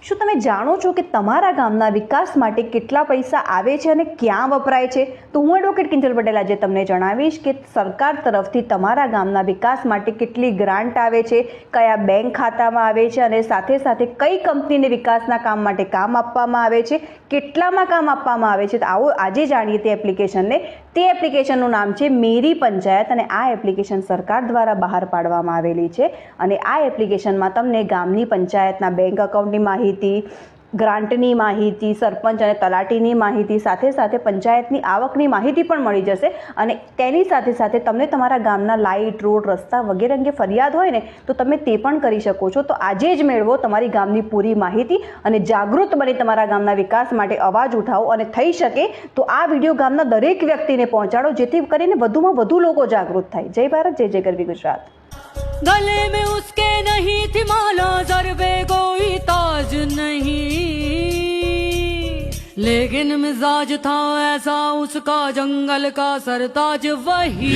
શું તમે જાણો છો કે તમારા ગામના વિકાસ માટે કેટલા પૈસા આવે છે અને ક્યાં વપરાય છે? તો હું એડવોકેટ કિંજલ પટેલ આજે તમને જણાવીશ કે સરકાર તરફથી તમારા ગામના વિકાસ માટે કેટલી ગ્રાન્ટ આવે છે, કયા બેંક ખાતામાં આવે છે અને સાથે સાથે કઈ કંપનીને વિકાસના કામ માટે કામ આપવામાં આવે છે, કેટલામાં કામ આપવામાં આવે છે. તો આવો આજે જાણીએ તે એપ્લિકેશનને. તે એપ્લિકેશનનું નામ છે મેરી પંચાયત અને આ એપ્લિકેશન સરકાર દ્વારા બહાર પાડવામાં આવેલી છે. અને આ એપ્લિકેશનમાં તમને ગામની પંચાયતના બેંક એકાઉન્ટની માહિતી, ગ્રાન્ટની માહિતી, સરપંચ અને તલાટીની માહિતી, સાથે સાથે પંચાયતની આવકની માહિતી પણ મળી જશે. અને તેની સાથે સાથે તમને તમારા ગામના લાઇટ, રોડ, રસ્તા વગેરે અંગે ફરિયાદ હોય ને તો તમે તે પણ કરી શકો છો. તો આજે જ મેળવો તમારી ગામની પૂરી માહિતી અને જાગૃત બની તમારા ગામના વિકાસ માટે અવાજ ઉઠાવો. અને થઈ શકે તો આ વિડીયો ગામના દરેક વ્યક્તિને પહોંચાડો, જેથી કરીને વધુમાં વધુ લોકો જાગૃત થાય. જય ભારત, જય જય ગરવી ગુજરાત. गले में उसके नहीं थी माला, सर पे कोई ताज नहीं, लेकिन मिजाज था ऐसा उसका जंगल का सरताज वही.